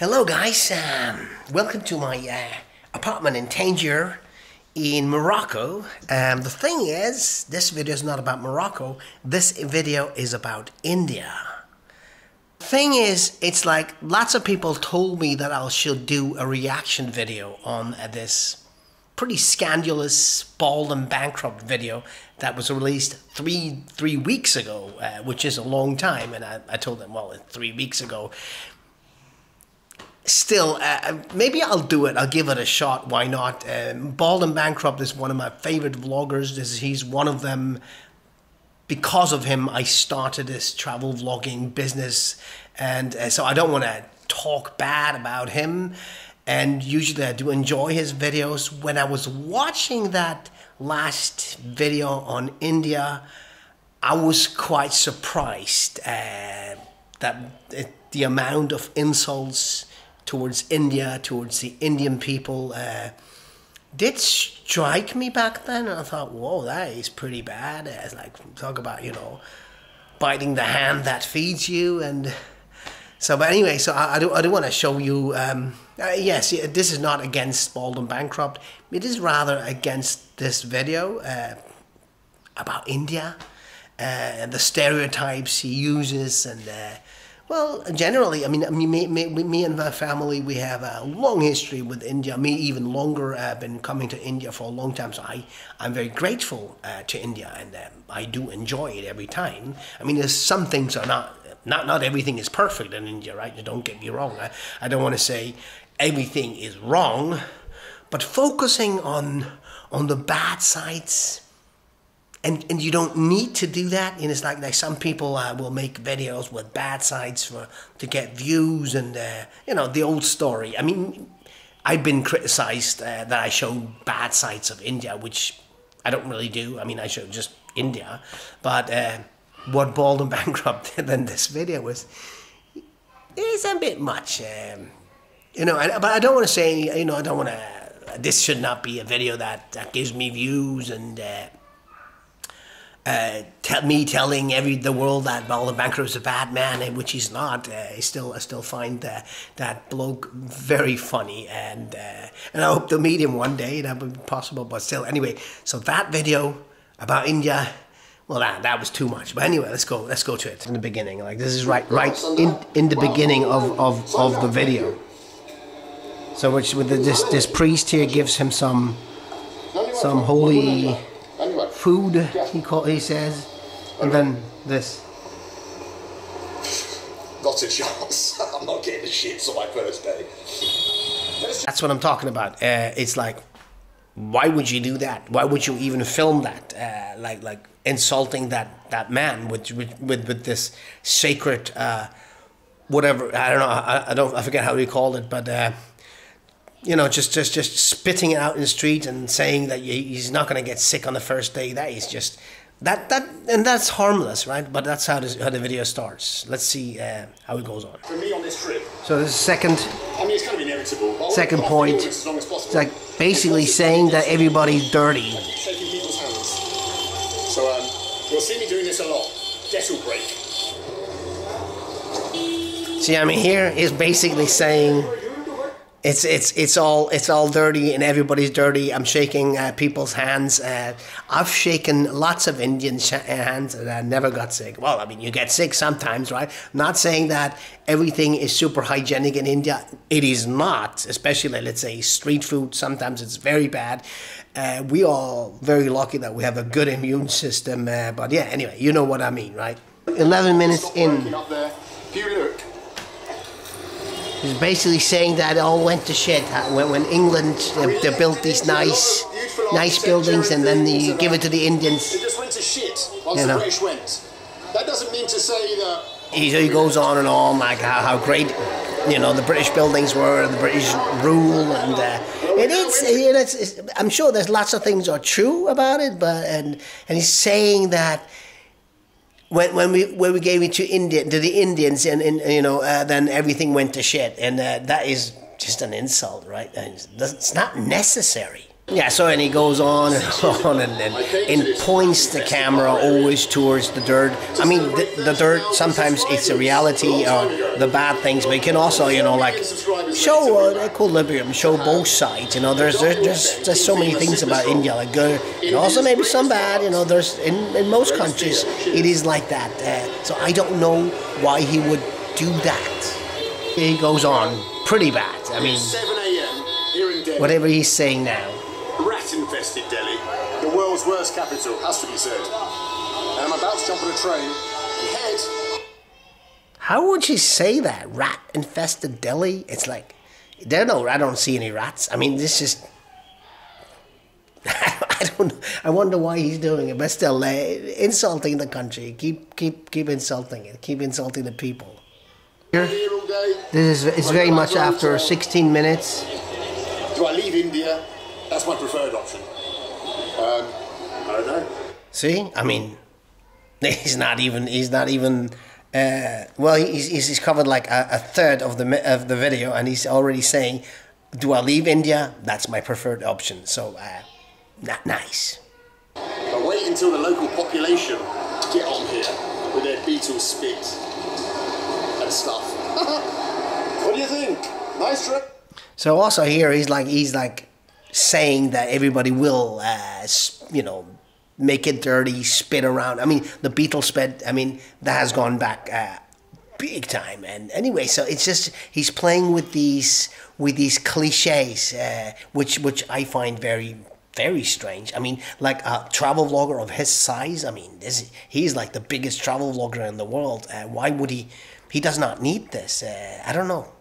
Hello guys, welcome to my apartment in Tangier in Morocco. The thing is, this video is not about Morocco, this video is about India. The thing is, it's like lots of people told me that I should do a reaction video on this pretty scandalous Bald and Bankrupt video that was released three weeks ago, which is a long time, and I told them, well, 3 weeks ago. Still, maybe I'll do it. I'll give it a shot. Why not? Bald and Bankrupt is one of my favorite vloggers. He's one of them. Because of him, I started this travel vlogging business, and so I don't want to talk bad about him. And usually I do enjoy his videos. When I was watching that last video on India, I was quite surprised that the amount of insults towards India, towards the Indian people, did strike me back then. And I thought, whoa, that is pretty bad. It's like, talk about, biting the hand that feeds you. And so, but anyway, so I do want to show you, yes, this is not against Bald and Bankrupt. It is rather against this video about India, and the stereotypes he uses, and well, generally, I mean, me and my family, we have a long history with India. Me even longer. I've been coming to India for a long time, so I'm very grateful to India, and I do enjoy it every time. I mean, there's some things are not everything is perfect in India, right? Don't get me wrong. I don't want to say everything is wrong, but focusing on the bad sides. And you don't need to do that. And it's like some people will make videos with bad sides to get views, and the old story. I mean, I've been criticized that I show bad sides of India, which I don't really do. I mean, I show just India. But what Bald and Bankrupt did in this video is a bit much. But I don't want to say, I don't want to. This should not be a video that gives me views and. Telling the world that Bald and Bankrupt is a bad man, which he's not. I still find that bloke very funny, and I hope to meet him one day. That would be possible, but still. Anyway, so that video about India, well, that was too much. But anyway, let's go to it in the beginning. Like, this is right in the beginning of the video. So which with this priest here gives him some holy food, he says, and then this. Not a chance. I'm not getting the shits on my first day. That's what I'm talking about. It's like, why would you do that? Why would you even film that? Like insulting that man with this sacred whatever. I don't know. I forget how he called it, but. Just spitting it out in the street and saying that he's not going to get sick on the first day. That is just and that's harmless, right? But that's how the video starts. Let's see how it goes on. For me on this trip. So the second. I mean, it's kind of inevitable. Second point. It's like basically saying that everybody's dirty. Shaking people's hands. So you'll see me doing this a lot. Dental break. See, I mean, here is basically saying. It's all dirty and everybody's dirty. I'm shaking people's hands. I've shaken lots of Indian hands and I never got sick. Well, I mean, you get sick sometimes, right? Not saying that everything is super hygienic in India. It is not, especially, let's say, street food. Sometimes it's very bad. We are very lucky that we have a good immune system. But yeah, anyway, you know what I mean, right? 11 minutes in. If you look. He's basically saying that it all went to shit. When England they built these nice buildings, and then you give it to the Indians. It just went to shit once the British went. That doesn't mean to say that. He goes on and on like how great the British buildings were, the British rule, and it's I'm sure there's lots of things are true about it, but and he's saying that. When we gave it to the Indians, and then everything went to shit, and that is just an insult, right? And it's not necessary. Yeah, so and he goes on and on and points the camera always towards the dirt. I mean, the dirt, sometimes it's a reality, or the bad things, but you can also, you know, like show equilibrium, show both sides. You know, there's so many things about India, like good, and also maybe some bad. You know, there's in most countries it is like that. So I don't know why he would do that. He goes on pretty bad. I mean, 7 a.m. here in Delhi. whatever he's saying now. Rat-infested Delhi, the world's worst capital, has to be said. And I'm about to jump on a train and head. How would you say that? Rat-infested Delhi? It's like, I don't see any rats. I mean, this just, I don't know. I wonder why he's doing it, but still, insulting the country. Keep insulting it. Keep insulting the people. Here, it's very much after 16 minutes. Do I leave India? That's my preferred option. I don't know. See, I mean, he's not even. Well, he's covered like a third of the video, and he's already saying, "Do I leave India? That's my preferred option." So, not nice. But wait until the local population get on here with their Beatles spit and stuff. What do you think? Nice trip. So also here he's like saying that everybody will, you know, make it dirty, spit around. I mean, the Beatles spit. I mean, that has gone back big time. And anyway, so it's just he's playing with these cliches, which I find very, very strange. I mean, like a travel vlogger of his size. I mean, he's like the biggest travel vlogger in the world. Why would he? He does not need this. I don't know.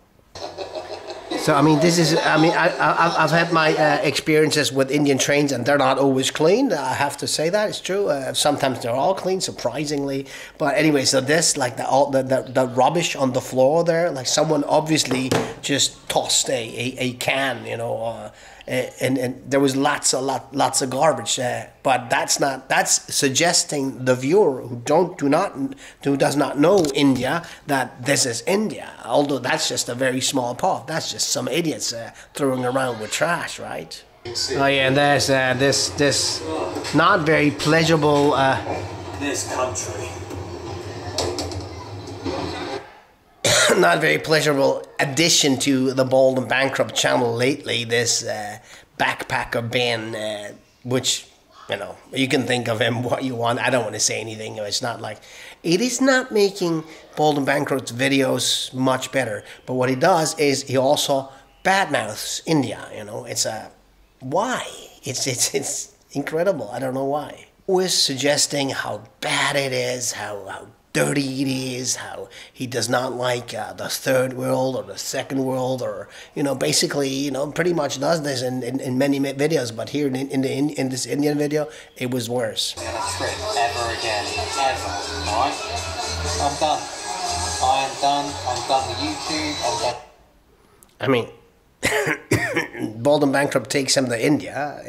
So, I mean, I've had my experiences with Indian trains, and they're not always clean. I have to say that, it's true. Sometimes they're all clean, surprisingly. But anyway, so this, like the rubbish on the floor there, like someone obviously just tossed a can, you know, and there was lots of garbage. But that's suggesting the viewer who does not know India that this is India. Although that's just a very small part. That's just some idiots throwing around with trash, right? Oh yeah, and there's this not very pleasurable. This country. Not very pleasurable addition to the Bald and Bankrupt channel lately. This backpacker Ben, which, you know, you can think of him what you want. I don't want to say anything. It's not like it is not making Bald and Bankrupt videos much better. But what he does is he also badmouths India. You know, it's why? It's incredible. I don't know why. Always suggesting how bad it is, how dirty it is, how he does not like the third world or the second world, or, you know, basically, you know, pretty much does this in many videos, but here in this Indian video, it was worse. Trip ever again, ever, alright? I'm done. I am done. I'm done with YouTube. I'm done. I mean, Bald and Bankrupt takes him to India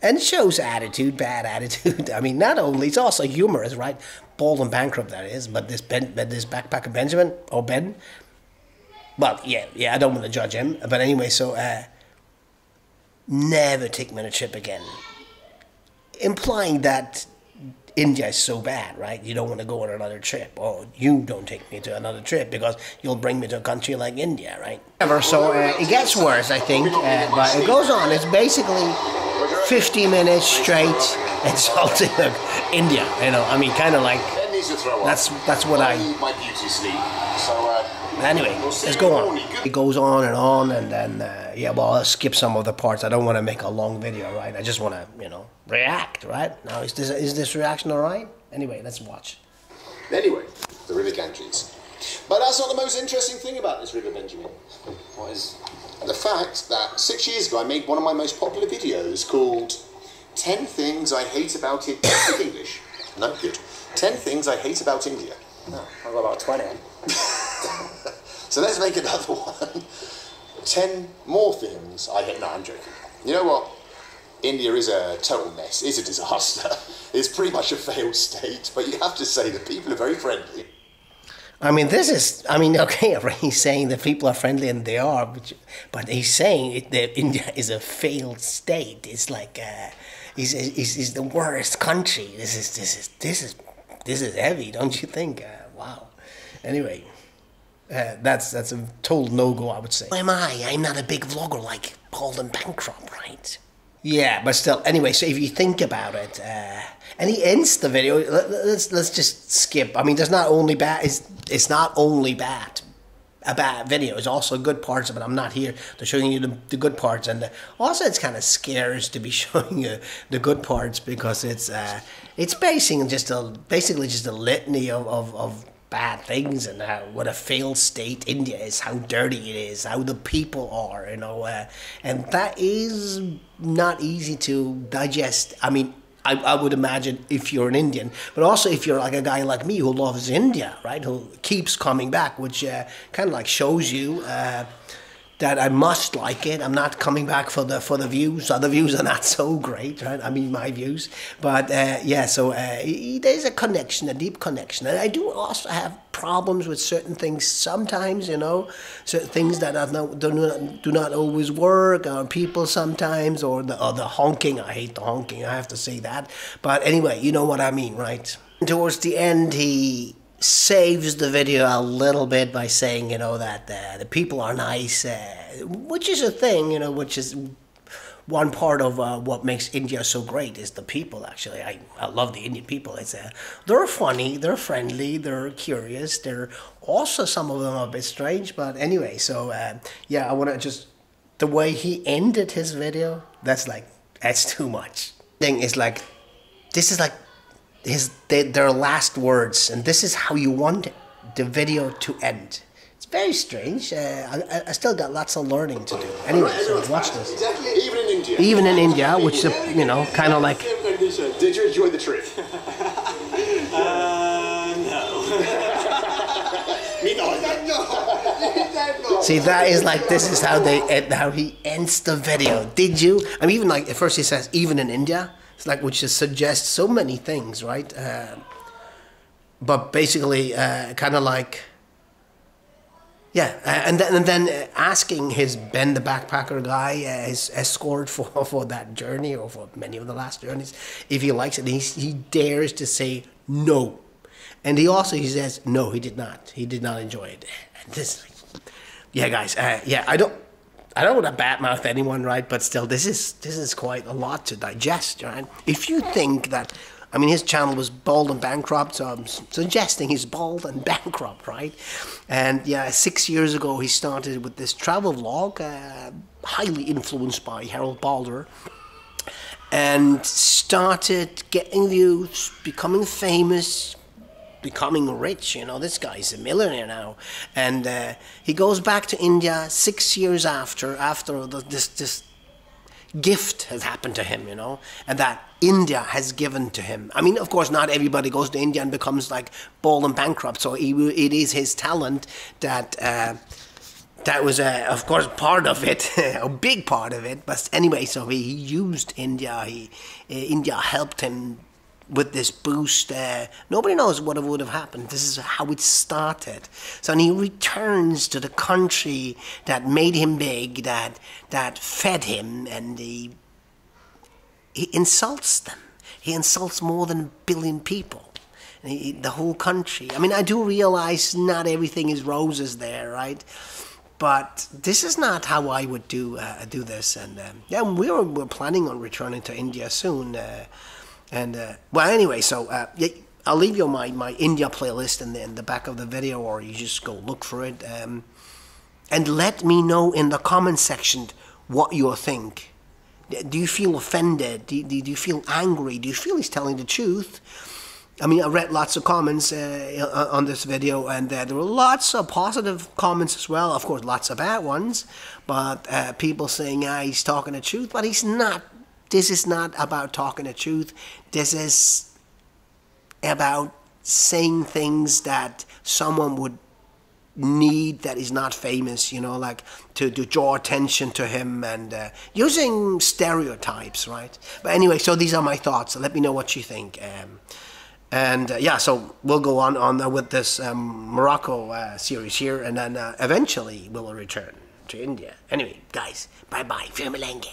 and shows attitude, bad attitude. I mean, not only, it's also humorous, right? Bald and Bankrupt, that is, but this backpacker Benjamin, or Ben, well, yeah, I don't want to judge him, but anyway, so, never take me on a trip again. Implying that India is so bad, right? You don't want to go on another trip, or you don't take me to another trip because you'll bring me to a country like India, right? So it gets worse, I think, but it goes on. It's basically 50 minutes straight insulting India, you know. I mean, kind of like that's what I. My beauty sleep. So anyway, let's go on. It goes on, and then yeah. Well, I'll skip some of the parts. I don't want to make a long video, right? I just want to, you know, react, right? Now, is this reaction all right? Anyway, let's watch. Anyway, the River Ganges. But that's not the most interesting thing about this river, Benjamin. What is? The fact that 6 years ago I made one of my most popular videos called 10 Things I Hate About It. English. No, good. 10 Things I Hate About India. No, I've got about 20. So let's make another one. 10 more things I hate. No, I'm joking. You know what? India is a total mess. It's a disaster. It's pretty much a failed state, but you have to say that people are very friendly. I mean, okay, he's saying that people are friendly, and they are, but he's saying that India is a failed state. It's like, is the worst country. This is heavy, don't you think? Wow. Anyway, That's a total no-go, I would say. Who am I? I'm not a big vlogger like Bald and Bankrupt, right? Yeah, but still, anyway, so if you think about it, and he ends the video, let's just skip. I mean, there's not only bad, it's not only bad, a bad video, it's also good parts of it. I'm not here to showing you the good parts, and also it's kind of scarce to be showing you the good parts, because it's basically just a litany of bad things, and what a failed state India is, how dirty it is, how the people are, you know, and that is not easy to digest. I mean, I would imagine if you're an Indian, but also if you're like a guy like me who loves India, right, who keeps coming back, which kind of like shows you that I must like it. I'm not coming back for the views. Other views are not so great, right? I mean, my views. But yeah, so there's a connection, a deep connection. And I do also have problems with certain things sometimes, you know, certain things that do not always work, or people sometimes, or the honking. I hate the honking, I have to say that. But anyway, you know what I mean, right? Towards the end, he saves the video a little bit by saying, you know, that the people are nice, which is a thing, you know, which is one part of what makes India so great is the people. Actually, I love the Indian people. It's they're funny, they're friendly, they're curious. They're also, some of them are a bit strange, but anyway. So yeah, I want to just, the way he ended his video, that's too much. Thing is like, this is like their last words, and this is how you want the video to end. It's very strange. I still got lots of learning to do. Anyway, so watch this. Exactly, even in India. Even in India, which is, you know, kind of like... Did you enjoy the trip? No. Me neither. See, that is like, this is how he ends the video. Did you? I mean, even like, at first he says, even in India. It's like, which just suggests so many things, right? But basically, kind of like, yeah. And then asking his Ben the Backpacker guy, his escort for that journey, or for many of the last journeys, if he likes it. He dares to say no. And he says, no, he did not. He did not enjoy it. And this, yeah, guys, yeah, I don't want to badmouth anyone, right? But still, this is quite a lot to digest, right? If you think that, I mean, his channel was Bald and Bankrupt, so I'm suggesting he's Bald and Bankrupt, right? And yeah, 6 years ago, he started with this travel vlog, highly influenced by Harold Balder, and started getting views, becoming famous, becoming rich. You know, this guy's a millionaire now, and he goes back to India 6 years after this gift has happened to him, you know, and that India has given to him. I mean, of course, not everybody goes to India and becomes like Bald and Bankrupt, so it is his talent that that was, of course, part of it, a big part of it. But anyway, so he used India. India helped him with this boost. Nobody knows what would have happened. This is how it started. So, and he returns to the country that made him big, that fed him, and he insults them. He insults more than 1 billion people. The whole country. I mean, I do realize not everything is roses there, right? But this is not how I would do this. And yeah, we're planning on returning to India soon. Well, anyway, so yeah, I'll leave you my India playlist in the back of the video, or you just go look for it. And let me know in the comment section what you think. Do you feel offended? Do you feel angry? Do you feel he's telling the truth? I mean, I read lots of comments on this video, and there were lots of positive comments as well. Of course, lots of bad ones, but people saying, he's talking the truth, but he's not. This is not about talking the truth. This is about saying things that someone would need that is not famous, you know, like to draw attention to him, and using stereotypes, right? But anyway, so these are my thoughts. So let me know what you think. Yeah, so we'll go on with this Morocco series here, and then eventually we'll return to India. Anyway, guys, bye-bye. Firmalenge.